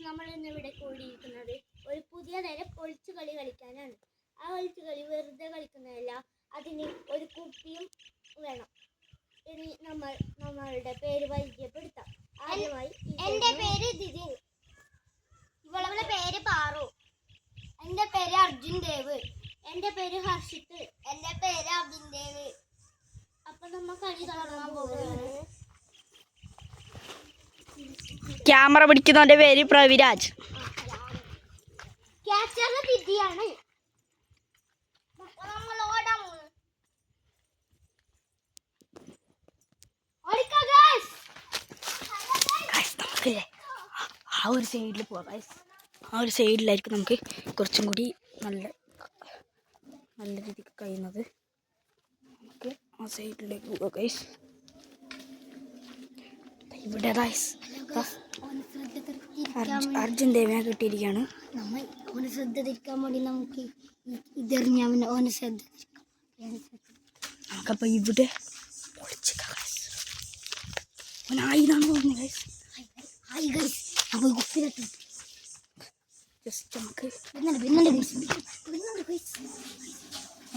നമ്മൾ ഇന്ന് ഇവിടെ കൂടിയിരിക്കുന്നത് ഒരു പുതിയ തരം ഒളിച്ചുകളി കളിക്കാനാണ്. ആ ഒളിച്ചുകളി വെറുതെ കളിക്കുന്നതല്ല, അതിന് ഒരു കുപ്പിയും വേണം. ഇനി നമ്മളുടെ പേര് പരിചയപ്പെടുത്താം. ആദ്യമായി എൻ്റെ പേര് ദിദിൻ, ഇവളുടെ പേര് പാറു, എൻ്റെ പേര് അർജുൻ ദേവ്, എൻ്റെ പേര് ഹർഷിത്ത്, എൻ്റെ പേര് അബിൻ ദേവ്. അപ്പൊ നമ്മൾ കളി തുടങ്ങാൻ പോകുന്നത്. ക്യാമറ പിടിക്കുന്നവന്റെ പേര് പ്രവിരാജ്. ആ ഒരു സൈഡിൽ പോവാം. ആ ഒരു സൈഡിലായിരിക്കും നമുക്ക് കുറച്ചും കൂടി നല്ല രീതിക്ക് കഴിയുന്നത്. നമുക്ക് ആ സൈഡിലേക്ക് പോകാം ഗൈസ്. ഇവിടെ അർജുൻ ദേവിനെ കിട്ടിയിരിക്കുകയാണ്. നമ്മൾ ഓനെ ശ്രദ്ധ തിരിക്കാൻ വേണ്ടി നമുക്ക് ഇതെറിഞ്ഞാൽ ഓനെ ശ്രദ്ധ നമുക്കപ്പോൾ ഇവിടെ ഓനായിന്നാണ് തോന്നുന്നത് ഗൈസ്. ജസ്റ്റ് നമുക്ക്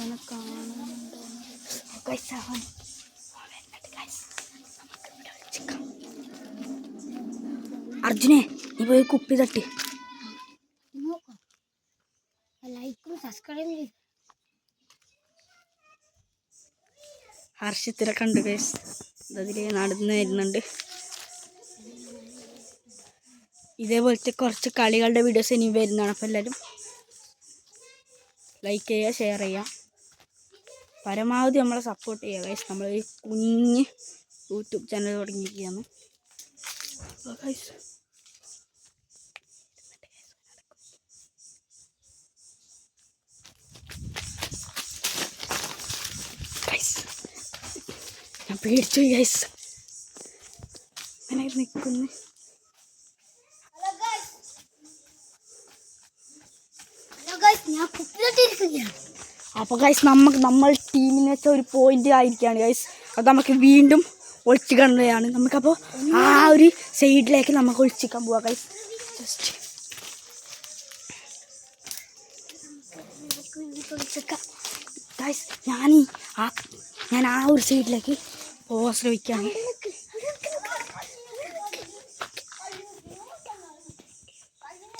ഓനെ കാണുന്നുണ്ടോ ഗൈസ്. അർജുനെ, നീ പോയി കുപ്പി തട്ടി. ഹർഷിത്തിനെ കണ്ടു ഗൈസ്, അതിൽ നടന്നു വരുന്നുണ്ട്. ഇതേപോലത്തെ കുറച്ച് കളികളുടെ വീഡിയോസ് ഇനി വരുന്നതാണ്. അപ്പോൾ എല്ലാവരും ലൈക്ക് ചെയ്യുക, ഷെയർ ചെയ്യുക, പരമാവധി നമ്മളെ സപ്പോർട്ട് ചെയ്യുക ഗൈസ്. നമ്മൾ ഈ കുഞ്ഞ് യൂട്യൂബ് ചാനൽ തുടങ്ങിയിരിക്കുകയാണ് ഗൈസ്. ഞാൻ പേടിച്ചു ഗൈസ്, അങ്ങനെ നിൽക്കുന്നു. അപ്പോൾ ഗൈസ് നമ്മൾ ടീമിന് വെച്ച ഒരു പോയിന്റ് ആയിരിക്കുകയാണ് ഗൈസ്. അത് നമുക്ക് വീണ്ടും ഒളിച്ചിടുകയാണ്. നമുക്കപ്പോൾ ആ ഒരു സൈഡിലേക്ക് നമുക്ക് ഒളിച്ചിക്കാൻ പോവാം ഗൈസ്. ജസ്റ്റ് ഗൈസ് ഞാൻ ആ ഒരു സൈഡിലേക്ക് പോകാൻ ശ്രമിക്കുകയാണ്.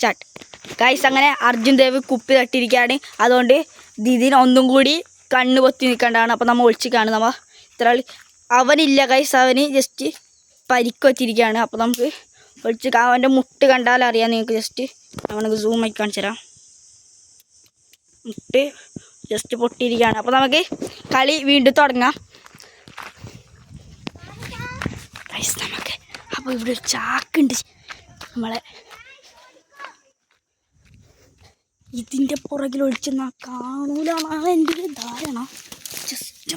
ചട്ട് ഗൈസ്, അങ്ങനെ അർജുൻ ദേവ് കുപ്പി തട്ടിയിരിക്കുകയാണ്. അതുകൊണ്ട് ദിദിന് ഒന്നും കൂടി കണ്ണ് പൊത്തി നിൽക്കേണ്ടതാണ്. അപ്പോൾ നമ്മൾ ഒളിച്ചിക്കാണ്. നമ്മൾ ഇത്ര അവനില്ല ഗൈസ്, അവന് ജസ്റ്റ് പരിക്ക് വെച്ചിരിക്കുകയാണ്. അപ്പോൾ നമുക്ക് ഒളിച്ചിക്കാം. അവൻ്റെ മുട്ട് കണ്ടാൽ അറിയാം നിങ്ങൾക്ക്. ജസ്റ്റ് നമുക്ക് സൂം ആക്കി കാണിച്ചു തരാം. മുട്ട് ജസ്റ്റ് പൊട്ടിയിരിക്കുകയാണ്. അപ്പോൾ നമുക്ക് കളി വീണ്ടും തുടങ്ങാം ഗൈസ്. നമുക്ക് അപ്പോൾ ഇവിടെ ഒരു ചാക്കുണ്ട്. നമ്മളെ ഇതിൻ്റെ പുറകിൽ ഒളിച്ചെന്നാ കാണൂലാണ് എൻ്റെ ഒരു ധാരണ. ജസ്റ്റ്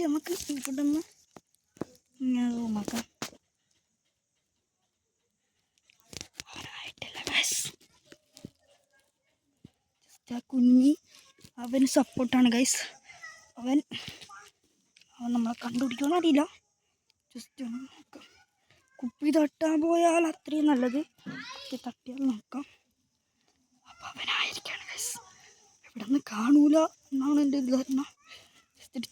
നമുക്ക് ഇവിടെ നിന്ന് ഇങ്ങനെ നോക്കാം. അവനായിട്ടില്ല ഗൈസ്. ജസ്റ്റ് ആ കുഞ്ഞി അവന് സപ്പോർട്ടാണ് ഗൈസ്. അവൻ നമ്മളെ കണ്ടുപിടിക്കുമെന്ന് അറിയില്ല. ജസ്റ്റ് ഒന്ന് നോക്കാം. കുപ്പി തട്ടാൻ പോയാൽ അത്രയും നല്ലത്. കുപ്പി തട്ടിയാൽ നോക്കാം. അപ്പോൾ അവനായിരിക്കാണ് ഗൈസ്. ഇവിടെ നിന്ന് കാണൂല എന്നാണ് എൻ്റെ ഒരു ധാരണ.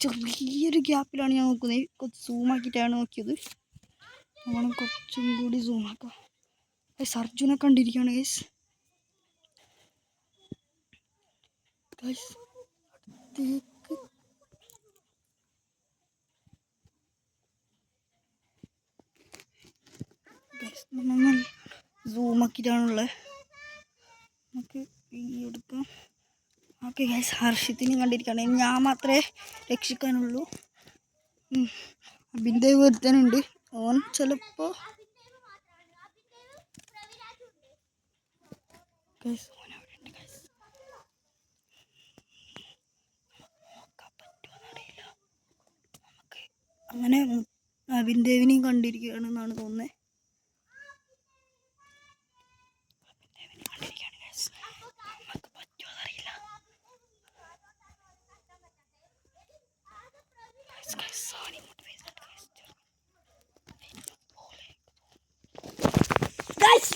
ചെറിയൊരു ഗ്യാപ്പിലാണ് ഞാൻ നോക്കുന്നത്. കുറച്ച് സൂമാക്കിയിട്ടാണ് നോക്കിയത്. നമ്മൾ കുറച്ചും കൂടി സൂമാക്കാം ഗൈസ്. അർജുനെ കണ്ടിരിക്കുകയാണ് ഗൈസ്. അടുത്തേക്ക് ഗൈസ് നമ്മൾ സൂമാക്കിയിട്ടാണുള്ളത്. നമുക്ക് ഈ എടുക്കാം. ഓക്കെ ഗൈസ്, ഹർഷിത്തിനെ കണ്ടിരിക്കുകയാണ്. ഞാൻ മാത്രമേ രക്ഷിക്കാനുള്ളൂ. അബിൻ്റെ ഒരുത്തനുണ്ട്. ഓൻ ചിലപ്പോൾ ഗൈസ് ഓൻ അവിടെ ഉണ്ട് ഗൈസ്. നോക്കാൻ പറ്റുമോന്നറിയില്ല. നമുക്ക് അങ്ങനെ അബിൻദേവിനെയും കണ്ടിരിക്കുകയാണെന്നാണ് തോന്നുന്നത്. Guys,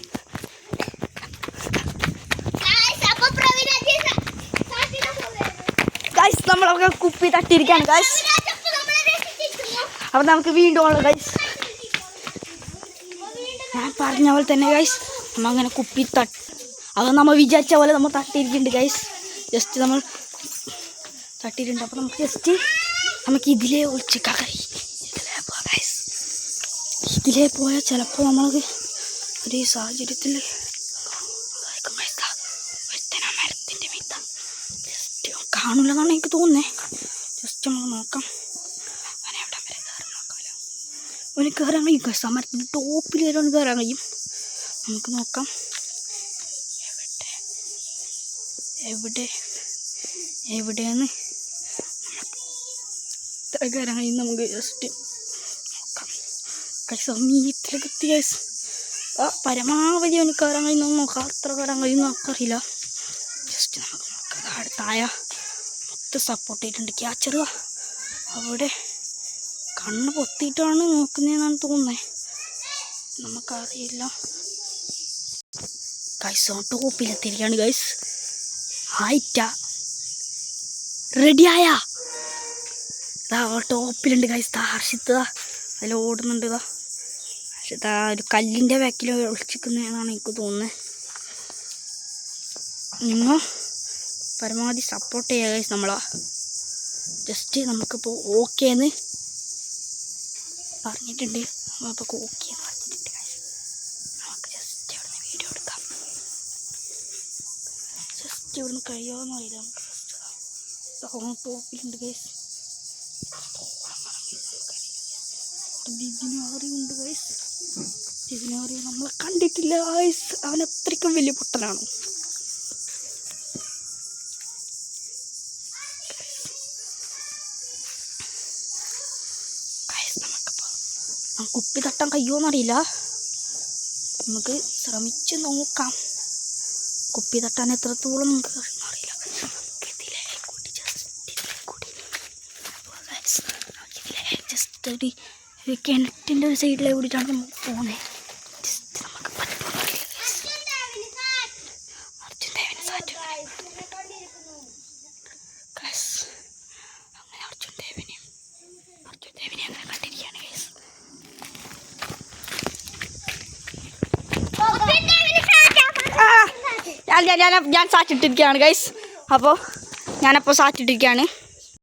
ആകെ കുപ്പി തട്ടിയിരിക്കുകയാണ് ഗൈസ്. അപ്പം നമുക്ക് വീണ്ടും ഉള്ളത് ഗൈസ്. ഞാൻ പറഞ്ഞ പോലെ തന്നെ ഗൈസ് നമ്മൾ അങ്ങനെ കുപ്പി അത് നമ്മൾ വിചാരിച്ച പോലെ നമ്മൾ തട്ടിയിരിക്കുന്നുണ്ട് ഗൈസ്. ജസ്റ്റ് നമ്മൾ തട്ടിയിട്ടുണ്ട്. അപ്പോൾ നമുക്ക് ജസ്റ്റ് നമുക്ക് ഇതിലേ ഒളിച്ചേക്കാം ഗൈസ്. ഇതിലേ പോയാൽ ചിലപ്പോൾ നമ്മളത് ഒരു സാഹചര്യത്തിൽ മരത്തിൻ്റെ മീത്ത ജസ്റ്റ് കാണില്ലെന്നാണ് എനിക്ക് തോന്നുന്നത്. ജസ്റ്റ് നമുക്ക് നോക്കാം. അവനെ എവിടെ വരെ കയറി നോക്കാമല്ലോ. അവന് കയറാൻ കഴിയും ഗൈസ്. ആ മരത്തിൻ്റെ ടോപ്പിൽ വരെ അവന് കയറാൻ കഴിയും. നമുക്ക് നോക്കാം എവിടെയാണ് ഇത്ര കയറാൻ കഴിയും. നമുക്ക് ജസ്റ്റ് നോക്കാം ഗൈസ്. മീറ്റിലേക്ക് എത്തി ഗൈസ്. പരമാവധി അവന് കയറാൻ കഴിയുന്ന നോക്കാം. അത്ര കയറാൻ കഴിയുന്ന നമുക്കറിയില്ല. ജസ്റ്റ് നമുക്ക് നോക്കാം. അടുത്തായ മൊത്തം സപ്പോർട്ട് ചെയ്തിട്ടുണ്ട്. ക്യാച്ചർ അവിടെ കണ്ണ് പൊത്തിയിട്ടാണ് നോക്കുന്നതെന്നാണ് തോന്നുന്നത്. നമുക്കറിയില്ല ഗൈസ്. ടോപ്പിലെത്തിയിരിക്കുകയാണ് ഗൈസ്. ആയിട്ടാ റെഡിയായ ഇതാ ടോപ്പിലുണ്ട് ഗൈസ്. ഹർഷിത്ത് അതിൽ ഓടുന്നുണ്ട്. ഹർഷിത്ത് ഒരു കല്ലിൻ്റെ ബാക്കിൽ ഒളിച്ചിരിക്കുന്നതെന്നാണ് എനിക്ക് തോന്നുന്നത്. നിങ്ങൾ പരമാവധി സപ്പോർട്ട് ചെയ്യുക ഗൈസ് നമ്മളാ. ജസ്റ്റ് നമുക്കിപ്പോൾ ഓക്കെ എന്ന് പറഞ്ഞിട്ടുണ്ട്. നമ്മളിപ്പോൾ ഓക്കെ എന്ന് പറഞ്ഞിട്ടുണ്ട് ഗൈസ്. നമുക്ക് ജസ്റ്റ് ഇവിടുന്ന് വീഡിയോ എടുക്കാം. ജസ്റ്റ് ഇവിടുന്ന് കഴിയുമെന്ന് അറിയില്ല. നമുക്ക് ടോപ്പിലുണ്ട് ഗൈസ്. ദിജിനാറിയുണ്ട് ഗൈസ്. ദിജിനാറി നമ്മളെ കണ്ടിട്ടില്ല ഗൈസ്. അവൻ അത്രയ്ക്കും വലിയ പൊട്ടനാണ്. കുപ്പി തട്ടാൻ കഴിയുമോന്നറിയില്ല. നമുക്ക് ശ്രമിച്ച് നോക്കാം. കുപ്പി തട്ടാൻ എത്രത്തോളം നമുക്ക് അറിയില്ല. ജസ്റ്റ് ഒരു കിണറ്റിൻ്റെ ഒരു സൈഡിലെ കൂടിയിട്ടാണ് നമുക്ക് പോകുന്നത്. ജസ്റ്റ് നമുക്ക് പറ്റുമെന്നറിയില്ല. അർജുൻ ദേവന് സാറ്റ് അങ്ങനെ അർജുൻ ദേവനെ അങ്ങനെ കണ്ടിരിക്കുകയാണ് ഗൈസ്. ഞാൻ സാറ്റിട്ടിരിക്കുകയാണ് ഗൈസ്. അപ്പോൾ ഞാനപ്പോൾ സാറ്റിട്ടിരിക്കുകയാണ്.